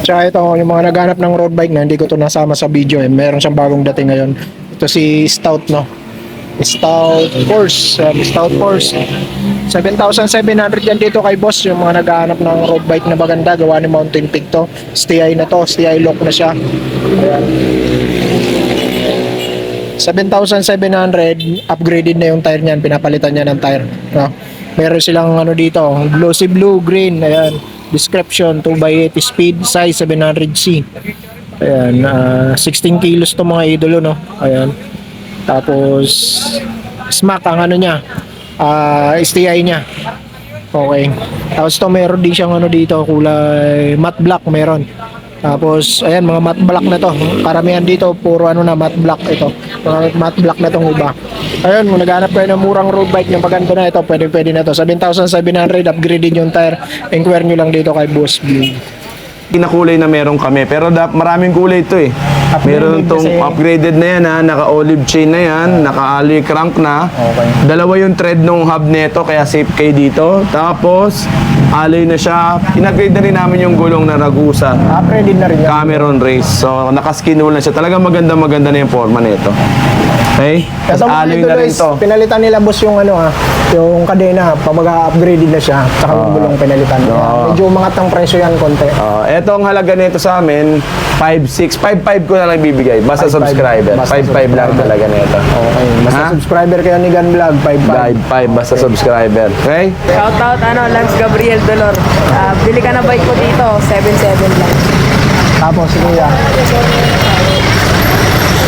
Tsaka ito, yung mga naghanap ng road bike na hindi ko to nasama sa video eh. Meron siyang bagong dating ngayon. Ito si Stout, no? Stout Force. Stout Force. 7,700 yan dito kay boss. Yung mga naghahanap ng road bike na maganda, gawa ni Mountain Peak to. STI na to. STI lock na siya. Ayan. 7,700, upgraded na yung tire niyan, pinapalitan niya ng tire, no? Meron silang ano dito, glossy blue, green, ayan, description, 2x8 speed, size 700C, ayan, 16 kilos to mga idolo, no? Ayan, tapos smack ang ano niya, STI niya, okay, tapos to meron din siyang ano dito, kulay matte black, meron. Tapos, ayan, mga matte black na to. Karamihan dito, puro ano na, matte black ito. Mga matte black na tong iba. Ayun, kung naghanap kayo ng murang road bike, yung paganda na ito, pwede na to. 7,700, upgraded yung tire. Inquire nyo lang dito kay Boss Blue. Pinakulay na meron kami, pero maraming kulay ito eh. Meron tong upgraded na yan ha, naka-olive chain na yan, naka-alloy crank na. Okay. Dalawa yung thread nung hub nito, kaya safe kayo dito. Tapos, alloy na siya. In-upgrade na rin namin yung gulong na Ragusa. Upgraded na rin yan. Cameron Race. So, naka-skin wool na siya. Talagang maganda na yung forma nito. Okay? Tapos Ito mga alloy ito na rin guys, to. pinalitan nila boss yung ano ha, yung kadena, pag upgraded na siya, tsaka yung gulong pinalitan. Medyo umangat ang presyo yan konti. Eto ang halaga nito sa amin, 5.6, 5.5 ko na lang bibigay. Basta 5.5. subscriber. Basta 5.5 lang subscriber. talaga nito. Okay, basta Ha? subscriber kayo ni Gun Vlog, 5.5. 5.5 basta subscriber. Okay? Shoutout Lance Gabriel Dolor. Bili ka na bike ko dito, 7.7 lang. Tapos si Kuya.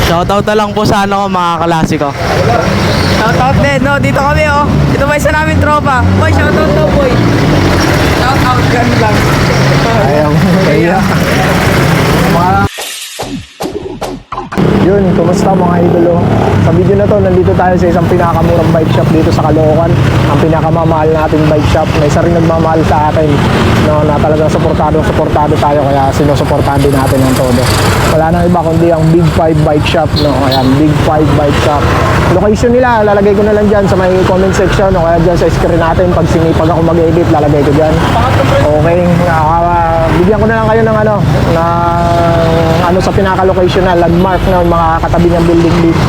Shoutout na lang po sa ano ko, mga klasiko. Shoutout din, no? Dito kami, oh. Dito ba isa namin tropa? Boy, shoutout daw, boy. Shoutout, ganun lang. Ayaw. Kaya. Yun, kumusta mga idolo? Sa video na to, nandito tayo sa isang pinakamurang bike shop dito sa Caloocan. Ang pinakamamahal nating bike shop. May isa rin nagmamahal sa atin, no, na talagang suportado tayo, kaya sinusuportahan din natin ng todo. Wala nang iba kundi ang Big 5 Bike Shop, no? Ayan, Big 5 Bike Shop. Location nila, lalagay ko na lang dyan sa may comment section, o kaya dyan sa screen natin. Pag sinipag ako mag-edit, lalagay ko dyan. Okay, bigyan ko na lang kayo ng ano sa pinaka-location na landmark na mga katabi niyang building dito.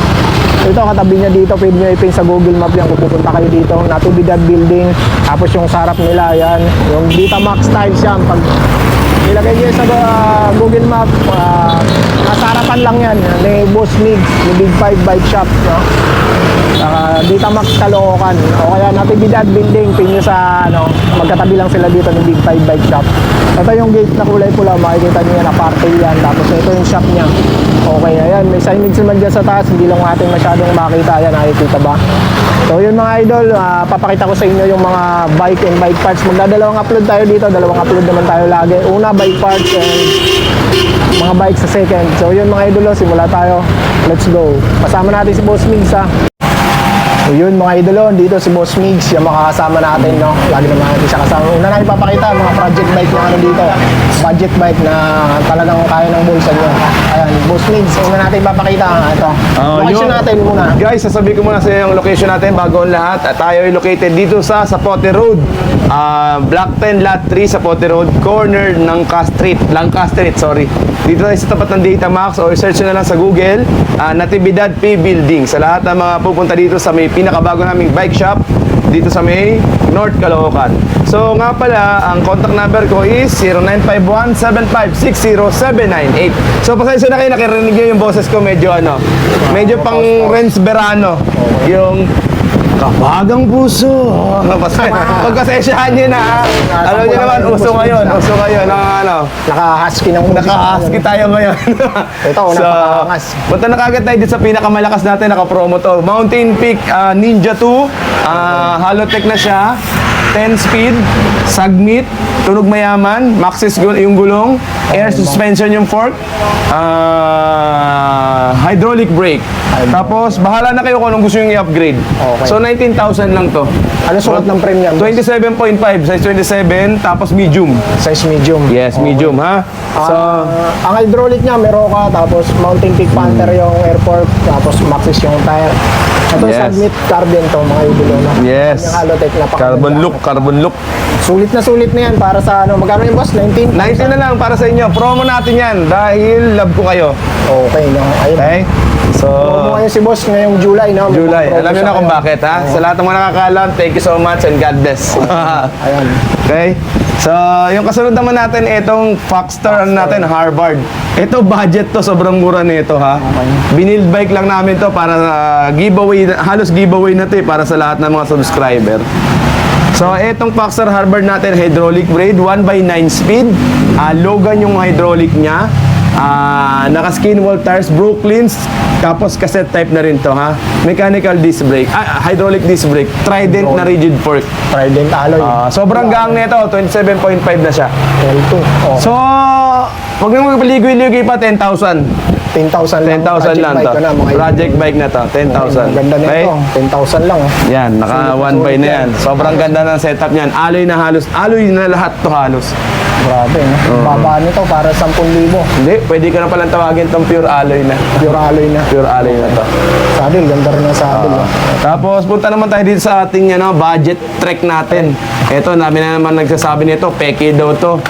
Ito, katabi niya dito, pwede nyo ipin sa Google Map yan kung pupunta kayo dito. Natividad Building, tapos yung sarap nila, yan. Yung Vitamax Tiles yan, pag ilagay nyo sa Google Map, nasa harapan lang yan, ni Boss Migs, ni Big 5 Bike Shop, no? Vitamax Caloocan, o kaya Natividad Building, pin nyo sa, magkatabi lang sila dito ni Big 5 Bike Shop. Ito yung gate na kulay pula, makikita nyo yan, aparte yan, tapos ito yung shop niya. Okay, ayan, may signage naman dyan sa taas, hindi lang natin masyadong makita, ayan, nakikita ba? So yun mga idol, papakita ko sa inyo yung mga bike and bike parts. Magdadalawang upload tayo dito, dalawang upload naman tayo lagi. Una, bike parts and mga bike sa second. So yun mga idol, simula tayo. Let's go. Kasama natin si Boss Migs ha. So yun mga idolo, dito si Boss Migs, yung makakasama natin, no? Lagi naman natin siya kasama. Una na ipapakita, mga project bike na ano dito. Budget bike na talagang kaya ng bulsa nyo. Ayan, Boss Migs, una natin ipapakita. Ito, location natin muna. Guys, sasabihin ko muna sa inyo yung location natin bago ang lahat. At tayo ay located dito sa Zapote Road. Block 10, Lot 3, Zapote Road, corner ng Lancaster Street, sorry. Dito tayo sa tapat ng Datamax, or search nyo na lang sa Google, Natividad P Building. Sa lahat ng mga pupunta dito sa may pinakabago naming bike shop, dito sa may North Caloocan. So nga pala, ang contact number ko is 0951-7560798. So pasensya na kayo, nakirinig nyo yung boses ko, medyo pang Renz Verano. Yung kabagang puso. Pagkasensyahan nyo na. Alam nyo naman, uso ngayon. Naka-husky ng music. Naka-husky tayo ngayon. Ito, unang pakakangas. Punta na kagad tayo dito sa pinakamalakas natin, naka-promo to. Mountain Peak Ninja 2. Halotech na siya. 10 speed, sagmit, tunog mayaman, maxis yung gulong, air suspension yung fork, hydraulic brake. Tapos, bahala na kayo kung anong gusto yung i-upgrade. Okay. So, 19,000 lang to. Ano suot ng premium? 27.5, size 27, tapos medium. Size medium. Yes, medium ha. So, ang hydraulic niya, Meroka, tapos Mountain Peak Panther yung air fork, tapos Maxxis yung tire. Ito Yes. submit carbon to mga idolo. No? Yes. Yung Halotech na Carbon look. Sulit na yan para sa ano. Magkano yung boss? 19? 90 na lang para sa inyo. Promo natin yan dahil love ko kayo. Okay, no? Ayun. Okay? So, Promo ngayon si boss ngayong July, no? May July. promo Alam niyo siya na kung ngayon. bakit, ha? Sa lahat ng mga nakakaalam, thank you so much and God bless. Ayan. Okay? So, yung kasunod naman natin, itong Foxstar ano natin, Harvard. Ito, budget to. Sobrang mura nito, ha? Binild bike lang namin to para giveaway, halos giveaway na to eh, para sa lahat ng mga subscriber. So, itong Foxstar Harvard natin, hydraulic braid, 1x9 speed. Logan yung hydraulic niya. Naka-skin wall tires, Brooklyns. Tapos cassette type na rin to, ha? Mechanical disc brake. Hydraulic disc brake. Trident na rigid fork. Trident alloy. Sobrang gaang nito, 27.5 na siya. L2. Oh, So, wag nang magpaligoy-ligoy pa, 10,000. 10,000 lang. 10,000 lang Project to. bike ka na, mga Project idolo. bike na to, 10,000. Ang ganda Okay? nito. 10,000 lang. Oh. Yan, naka Sulit na 1 by sulit na yan. yan. Sobrang ganda ng setup niyan. Alloy na lahat to halos. Grabe, no? Baba nito para 10,000. Hindi, pwede ka na palang tawagin tong pure alloy na. Pure alloy na. Pure alloy na to. Saddle, ganda rin ang saddle. oh. Tapos punta naman tayo dito sa ating budget trek natin. Ito, namin na naman nagsasabi nito, peke daw to.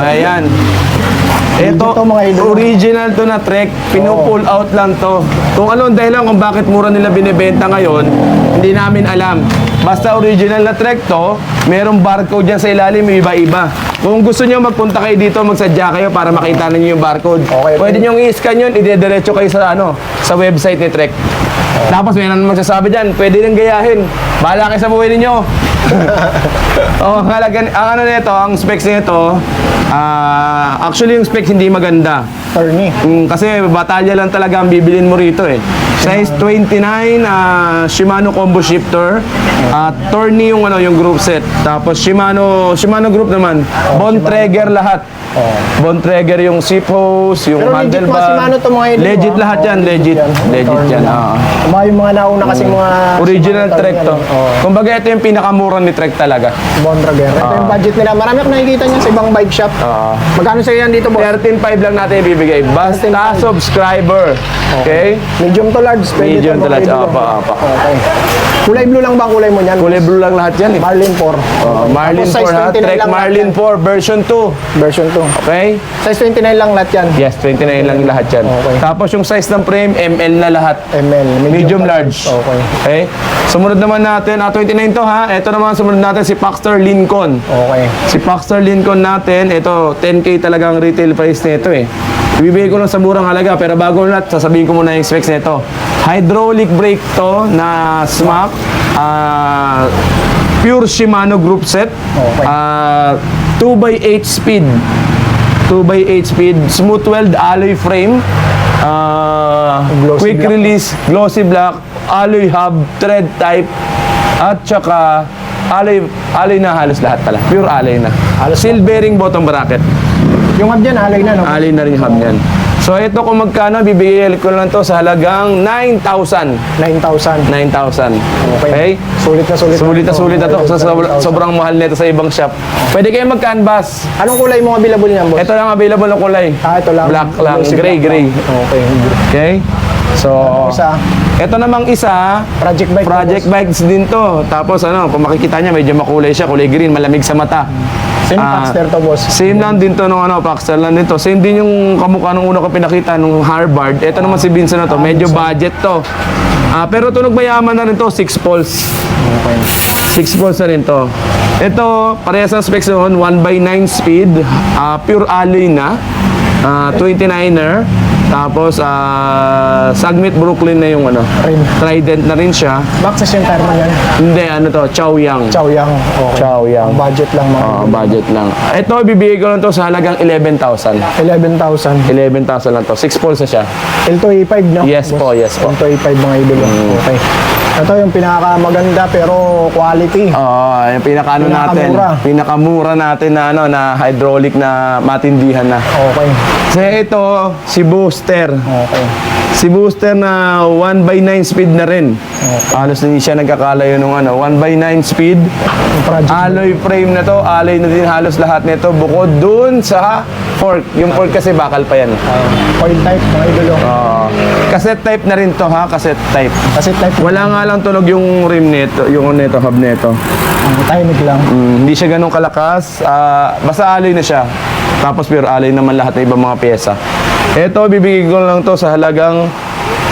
Ayan. Ito, to, mga idol. original to na trek, pinupull out lang to. Kung ano ang dahilan kung bakit mura nila binibenta ngayon, hindi namin alam. Basta original na trek to, merong barcode dyan sa ilalim, may iba-iba. Kung gusto nyo magpunta kayo dito, magsadya kayo para makita ninyo yung barcode. Okay. Pwede nyo i-scan yun, idediretso kayo sa sa website ni Trek. Tapos may naman magsasabi dyan, pwede nang gayahin. Bahala kayo sa buhay ninyo. ang nito, ang specs nito, actually yung specs hindi maganda. Ernie. Kasi batalya lang talaga ang bibilin mo rito eh. Size 29, Shimano combo shifter. Tourney yung yung group set. Tapos Shimano group naman. Bontrager lahat. Bontrager yung seat hose, yung Pero legit mga Shimano handlebar. to, mga idol, Legit ah. lahat yan, Oh, legit. Legit yan. Yung mga nauna kasing mga... Original Shimano Trek to. yan, oh. Kumbaga ito yung pinakamura ni Trek talaga. Bontrager. Ito yung budget nila. Marami ako nakikita niyan sa ibang bike shop. Magkano sa'yo yan dito, boss? 13.5 lang natin ibibigay. Basta 13.5. subscriber. Okay? Medium to large. Pwede Medium to, to large. mga idol. Apa. Okay. Kulay blue lang ba ang kulay mo niyan? Kulay blue lang lahat yan eh. Marlin 4. Marlin Tapos 4 size ha. 29 Trek lang Marlin lahat 4 version 2. yan. Version 2. Okay? Size 29 lang lahat yan. Yes, 29 lang yung lahat yan. Okay. Tapos yung size ng frame, ML na lahat. ML. Medium large. Okay. Okay? Sumunod naman natin, 29 to ha. Ito naman sumunod natin si Foxstar Lincoln. Okay. Si Foxstar Lincoln natin, ito 10K talaga ang retail price nito eh. Ibibigay ko lang sa murang halaga pero bago lahat, sasabihin ko muna yung specs nito. Hydraulic brake to na SMAC. Pure Shimano group set. Okay. 2x8 speed. 2x8 speed. Smooth weld alloy frame. Glossy Quick black. release. Glossy black. Alloy hub. Thread type. At saka alloy na halos lahat pala. Pure alloy na. Seal bearing bottom bracket. Yung hub dyan, alay na, no? Alloy na rin yung hub niyan. So ito kung magkano, bibigay ko lang to sa halagang 9,000. 9,000. 9,000. Okay. Okay? Sulit na sulit. Sulit na to. So, 9,000. sobrang mahal nito sa ibang shop. Pwede kayo mag-canvas. Anong kulay mo available niyan, boss? Ito lang available na kulay. Ito lang. Black lang. Glossy Gray. black lang. Okay. Okay? So, Isa. ito namang isa, Project bike. project bikes din to. Tapos kung makikita niya, medyo makulay siya, kulay green, malamig sa mata. Same Foxstar to, boss. Same lang din to nung Foxstar lang din to. Same din yung kamukha nung una ko pinakita nung Harvard. Ito naman si Vincent na to. Medyo budget to. Pero tunog mayaman na rin to. 6 poles. Okay. 6 poles na rin to. Ito, parehas ang specs noon. 1x9 speed. Pure alloy na. 29er. Tapos, Sagmit Brooklyn na yung Rim. Trident na rin siya. Maxis yung tire mo niyan. Hindi, Chaoyang. Chowyang. Okay. Chaoyang. Budget lang, mga. Budget lang. Ito, ibibigay ko lang to sa halagang 11,000. 11,000. 11,000 lang to. 6 poles na siya. L2A5, no? Yes po, yes po. L2A5, mga idol. Okay. Ito yung pinakamaganda pero quality. Yung pinakaano natin. Pinakamura. Pinakamura natin na na hydraulic na matindihan na. Okay. Kasi ito, si Booster. Okay. Si Booster na 1x9 speed na rin. Halos hindi siya nagkakalayo nung 1x9 speed. Yung project. Alloy frame na to, alloy na din halos lahat nito bukod dun sa Fork. Yung fork kasi bakal pa yan. Coil type, mga idol. Cassette type na rin to ha, cassette type. Cassette type. Wala nga lang tunog yung rim nito, yung nito, hub nito. Tahimik lang. Hindi siya ganun kalakas. Basta alloy na siya. Tapos pure alloy naman lahat ng ibang mga pyesa. Ito, bibigay ko lang to sa halagang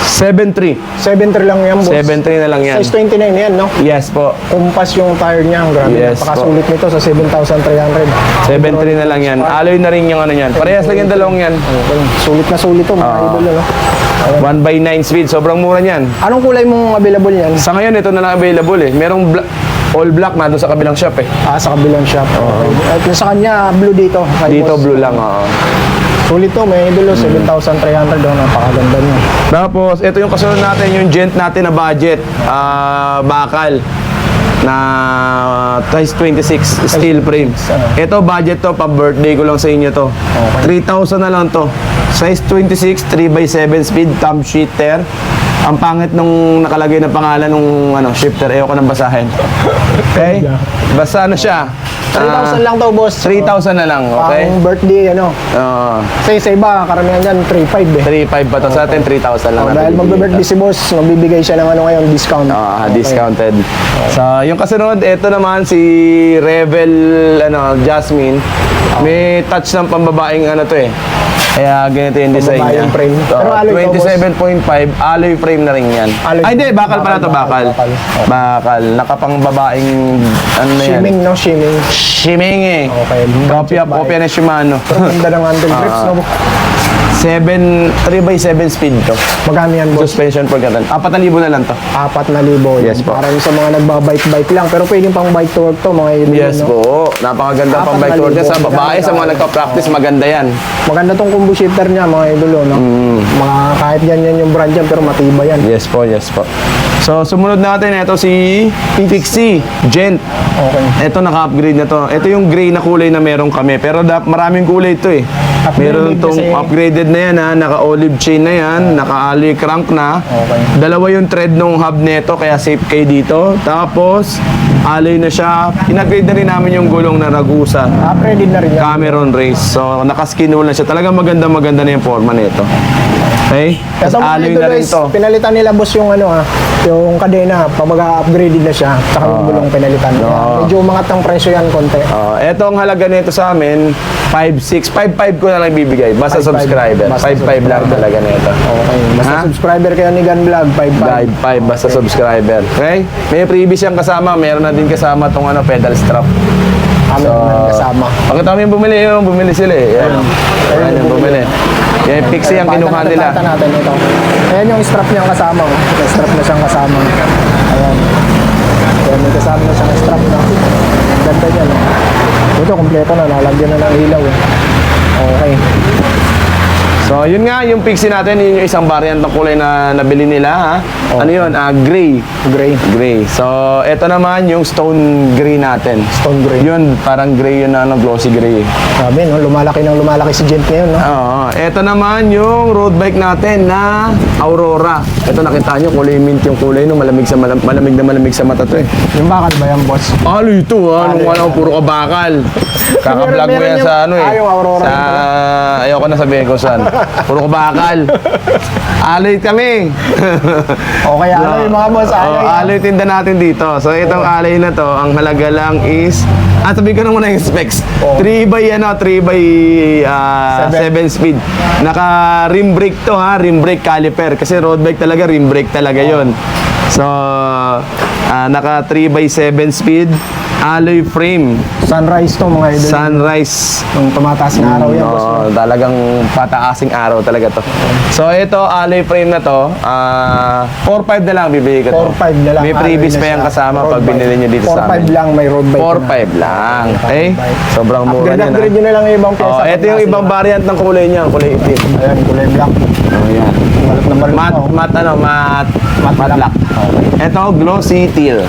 7.3. 7.3 lang yan, boss. 7.3 na lang yan. Size 29 yan, no? Yes po. Kumpas yung tire niya. Grabe, Yes, napakasulit nito sa 7,300. 7.3 na lang yan. Alloy na rin yung ano yan. Parehas lang yung dalawang yan. Okay. Sulit na sulit to, mga idol, no? 1/9 speed. Sobrang mura niyan. Anong kulay mong available yan? Sa ngayon, ito na lang available eh. Merong all black na doon sa kabilang shop eh. Sa kabilang shop. Okay. At yung sa kanya, blue dito. Kay Dito boss. blue lang. Sulit to, may idol, 7,300. Napakaganda niya. Tapos, ito yung kasunod natin, yung gent natin na budget. Bakal na size 26 steel frame. Ito budget to, pa-birthday ko lang sa inyo to. 3,000 na lang to. Size 26, 3x7 speed, thumb shifter. Ang pangit nung nakalagay na pangalan nung shifter, ayoko nang basahin. Okay? Basta siya. 3,000 lang to, boss. 3,000 na lang, okay? Pang birthday, Oo. Sa iba, karamihan dyan, 3,500 eh. 3,500 pa to. Sa atin, 3,000 lang. Dahil magbe-birthday si boss, magbibigay siya ng ngayon, discount. Discounted. So, yung kasunod, ito naman si Rebel Jasmine. May touch ng pambabaeng to eh. Kaya ganito yung design niya. Pambabaeng frame. Pero alloy to, boss. 27.5, alloy frame na rin yan. Alloy. Ay, hindi, bakal pala to, bakal. Bakal. Bakal. Nakapangbabaeng, ano na yan? Shimming, no? Shimming. Shimming eh. Okay. Kopya ng Shimano. Ganda ng handle grips, no? 3x7 speed to. Magkano yan, boss? Suspension for ganun. 4,000 na lang to. 4,000. Yes po. Para yung sa mga nagbabike-bike lang. Pero pwedeng pang bike to work to, mga idol. Yes no? po. Napakaganda pang bike tour dyan. Sa babae, sa mga nagpa-practice, maganda yan. Maganda tong combo shifter niya, mga idol, no? Mga kahit ganyan yung brand yan, pero matibay yan. Yes po, yes po. So, sumunod natin, ito si Pixie Gent. Okay. Ito, naka-upgrade na to. Ito yung gray na kulay na meron kami. Pero maraming kulay ito eh. Meron Upgraded tong kasi. upgraded na yan ha. Naka-olive chain na yan. Naka-alloy crank na. Okay. Dalawa yung thread ng hub nito, kaya safe kayo dito. Tapos, alloy na siya. In-upgrade na rin namin yung gulong na Ragusa. Upgraded na rin yan. Cameron Race. So, naka-skin wool na siya. Talagang maganda na yung forma nito. Okay? Tapos Ito, mga alloy idol, na rin guys, to. pinalitan nila, boss, yung yung kadena. Pag-upgraded na siya. Tsaka yung gulong pinalitan. Kaya medyo umangat ang presyo yan, konti. Eto ang halaga nito sa amin, 5.6. 5.5 ko na lang bibigay. Basta 5.5. subscriber. Basta 5.5 lang subscriber. talaga nito. Okay. Basta Ha? subscriber kayo ni Gun Vlog, 5.5. 5.5 basta subscriber. Okay? May freebies siyang kasama. Meron na din kasama tong pedal strap. Kami naman kasama. Pagkatapos yung bumili sila eh. Ayan yung bumili. Yan yung Pixie ang kinuha nila. Pakita natin ito. Ayan yung strap niyang kasama. May strap na siyang kasama. Ayan. Ayan, may kasama na siyang strap na. Ganda niya, no? Ito, kompleto na. Nalagyan na ng ilaw. Okay. So, yun nga, yung Pixie natin, yun yung isang variant ng kulay na nabili nila, ha? Ano yun? Gray. Gray. Gray. So, ito naman yung stone gray natin. Stone gray. Yun, parang gray yun na, glossy gray. Sabi, no? Lumalaki si Gent ngayon, no? Oo. Ito naman yung road bike natin na Aurora. Ito nakita nyo, kulay mint yung kulay no, malamig na malamig sa mata to eh. Yung bakal ba yan, boss? Alo ito ha, nung wala puro kabakal. Kaka-vlog mo yan Meron sa ano eh. yung Aurora. Sa, ayoko na sabihin ko saan. Puro kabakal. Aloy kami. Okay, alloy, mga boss. Alloy. Aloy tinda natin dito. So itong alloy na to, ang halaga lang is sabihin ko na muna yung specs. 3x7 speed. Naka rim brake to ha, rim brake caliper. Kasi road bike talaga, rim brake talaga yon. So, naka 3x7 speed. Alloy frame. Sunrise to, mga idol. Sunrise. Yung tumataas na araw yan, boss. Oo, talagang pataasing araw talaga to. So ito, alloy frame na to, 4.5 na lang bibigay ko to. 4.5 na lang. May previous pa yan kasama pag binili nyo dito sa amin. 4.5 lang, may road bike 4.5 lang. Okay? Sobrang mura Upgrade, niya na. upgrade nyo na lang yung ibang pyesa. Ito yung ibang variant ng kulay niya, kulay itim. Ayan, kulay black. Oh, yan. Malat na Matte black. Ito, glossy teal.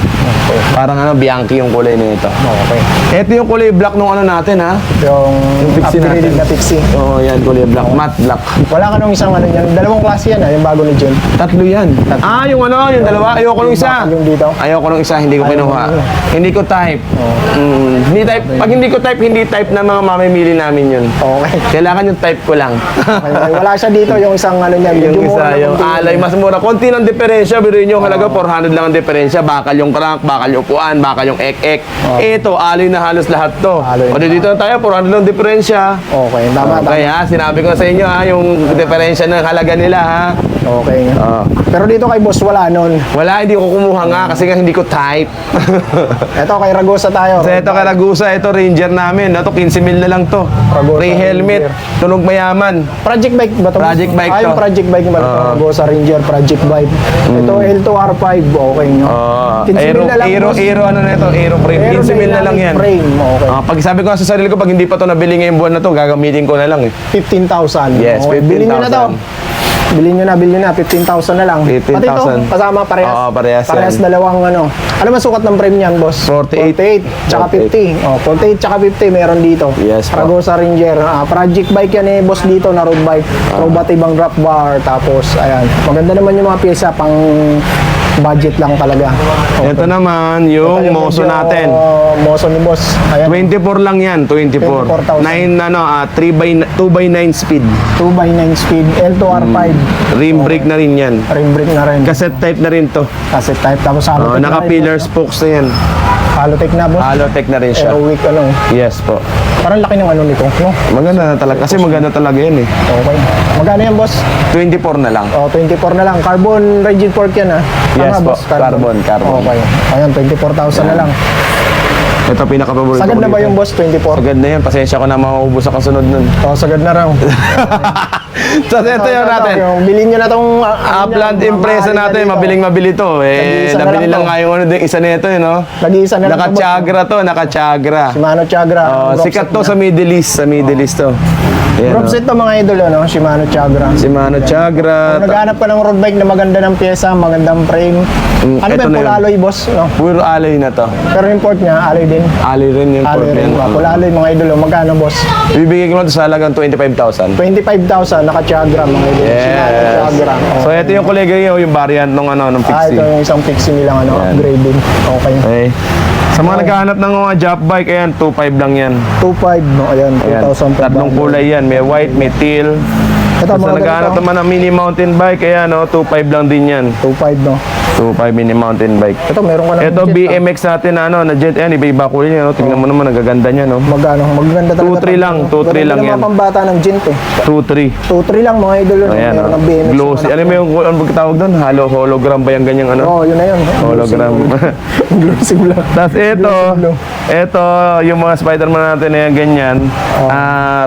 Parang Bianchi yung kulay kulay nito. Okay. Ito yung kulay black nung ano natin, ha? Yung pixie upgraded natin. na pixie. Oo, yan, kulay black. Matte black. Wala ka nung isang ano yan. Dalawang klase yan yung bago ni Jun. Tatlo yan. Ah, yung ano, yung dalawa. Ayoko nung isa. Yung dito. Ayoko nung isa, hindi ko kinuha. Hindi ko type. Hindi type. Pag hindi ko type, hindi type na mga mamimili namin yun. Okay. Kailangan yung type ko lang. Okay. Wala siya dito yung isang ano niya. Yung medyo mura isa, na yung konti. alay, mas mura. Konti lang diferensya. Biruin nyo, halaga 400 lang ang diferensya. Bakal yung crank, bakal yung upuan, bakal yung ek-ek. Ito, alay na halos lahat to. Alay O na. dito na tayo, 400 lang diferensya. Okay. Tama. Okay ha, sinabi ko sa inyo ha, yung diferensya ng halaga nila ha. Okay. Oo. Pero dito kay boss wala nun. Wala, hindi ko kumuha nga kasi nga hindi ko type. Ito kay Ragosa tayo. So ito kay Ragusa, ito Ranger namin. Ito 15 mil na lang to. Ragusa Free helmet, Ranger. tunog mayaman. Project bike ba ito? Project bike to. Yung project bike ba ito? Ragosa Ranger Project Bike. Ito L2R5. Okay no? 15 Aero, mil na lang, aero, boss. aero, ano na ito? Aero frame. 15 mil na lang yan. Frame. Okay. Pag sabi ko nga sa sarili ko, pag hindi pa to nabili ngayong buwan na to, gagamitin ko na lang eh. 15,000. Yes, okay. Bilhin nyo na to. 15,000. Bilhin nyo na, 15,000 na lang. 15,000. Pati ito, kasama parehas. Oo, parehas yan. Parehas dalawang ano. Ano man sukat ng frame niyan, boss? 48. 48, tsaka 50. Oh, 48 tsaka 50 meron dito. Yes, po. Ragosa Ranger. Project bike yan boss dito na road bike. Robot ibang drop bar. Tapos, ayan. Maganda naman yung mga pyesa pang budget lang talaga. Okay. Ito naman, yung Ito Moso medyo, natin. Moso ni boss. Ayan. 24 lang yan, 24. 24,000. 2x9 speed. 2x9 speed. L2R5. Rim brake na rin yan. Rim brake na rin. Cassette type na rin to. Cassette type. Tapos Halotech na rin, Naka-pillar boss. spokes na yan. Halotech na boss. Halotech na rin siya. Aerowick ano. Yes po. Parang laki ng ano nito, no? Maganda na talaga. Kasi maganda talaga yan eh. Okay. Magkano yan, boss? 24 na lang. Oh, 24 na lang. Carbon rigid fork yan, ha? Yes po. boss? Carbon. Okay. Ayan, 24,000 na lang. Ito pinaka-paborito Sagad ko na ba dito. yung boss? 24? Sagad na yan. Pasensya ko na maubos sa kasunod nun. Oh, sagad na raw. So, ito yun natin. Bilhin nyo na itong Upland Impresa natin, mabiling-mabili to. Nag-iisa na Nabili lang lang to. nga yung ano, isa nito, no? Nag-iisa na lang to, boss. Naka-Chagra to, naka-Chagra. Shimano Chagra. Sikat to sa Middle East, to. Ayan, Drop set to mga idol, no? Shimano Chagra. Shimano Chagra. Kung naghahanap ka ng road bike na maganda ng pyesa, magandang frame. Ano ba ito yung na full yun. alloy, boss? No? Puro alloy na to. Pero import niya, alloy din. Alloy rin yung Alloy port rin. yan. Full alloy, mga idol. Magkano, boss? Bibigyan ko lang to sa halagang 25,000. 25,000, naka-Chagra, mga idol. Shimano Yes. Chagra. So ito yung kulay yung variant nung ano, nung Ito Pixie. yung isang pixie nilang ano, Yan. upgrading. Okay. Okay. Sa mga naghahanap ng mga job bike, ayan, 2.5 lang yan. 2.5, no? Ayan, Ayan. 2,000 per Tatlong bundle. kulay yan. May white, may teal. Ito, Sa mga naghahanap ganito. naman ng mini mountain bike, ayan, 2.5 lang din yan. 2.5, no? 2.5 mini mountain bike. Ito, meron ka ng Ito jet, BMX natin na ano, na jet, ayan, iba-iba kulay niya, no? Tingnan mo naman, nagaganda niya, no? Magkano? Maganda talaga. 2.3 lang, 2.3 lang yan. Mga pambata ng gint, eh. 2.3. 2.3 lang, mga idol. no? Ayan, Meron oh. ng BMX. Glossy. Alam mo yung, ano ba tawag doon? Hologram ba yung ganyang ano? Oo, yun na yun. Hologram. Glossy blue. Tapos ito, Blue. yung mga Spider-Man natin na yan, ganyan.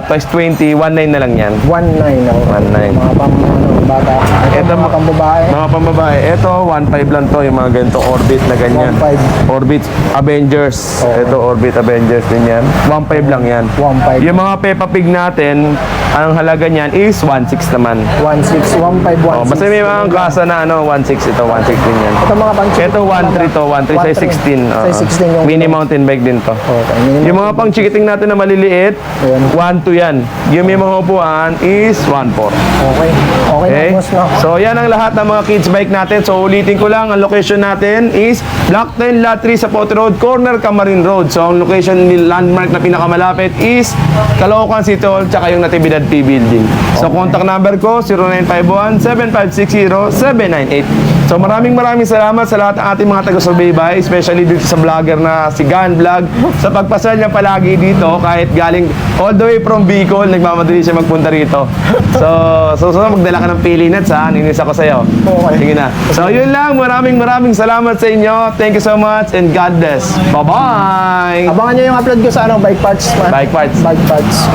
Toys 20, 1.9 na lang yan. 1.9, no? 1.9. Mga pang, ano, bata. Ito, mga pambabae. Mga pambabae. Ito, 1.5 lang to, yung mga ganito Orbit na ganyan. 1.5. Orbit Avengers. Okay. Ito, Orbit Avengers din yan. 1.5 lang yan. 1.5. Yung mga Peppa Pig natin, ang halaga niyan is 1.6 naman. 1.6, 1.5, 1.6. Basta may mga kasa na 1.6 ito, 1.6 din yan. Ito mga pang Ito 1.3 to, 1.3 size 16. Size 16 yung Mini mountain bike din to. Okay. Minimum. Yung mga pang chikiting natin na maliliit, Ayan. 1.2 yan. Yung may mga upuan is 1.4. Okay. Okay, Okay? na, boss, no? So, yan ang lahat ng mga kids bike natin. So, ulitin ko lang, ang location natin is Block 10, Lot 3 sa Pote Road, corner Camarin Road. So, ang location ni landmark na pinakamalapit is Caloocan City Hall, tsaka yung Natividad P Building. So, contact number ko, 0951-7560-798. So, maraming salamat sa lahat ng ating mga taga-subaybay, especially dito sa vlogger na si Gan Vlog, sa pagpasal niya palagi dito, kahit galing all the way from Bicol, nagmamadali siya magpunta rito. So magdala ka ng pili nuts, ha? Ninis ako sa'yo. Okay. Sige na. So, yun lang. Maraming salamat sa inyo. Thank you so much and God bless. Bye-bye! Abangan nyo yung upload ko sa ano, bike parts. Bike parts. Bike parts.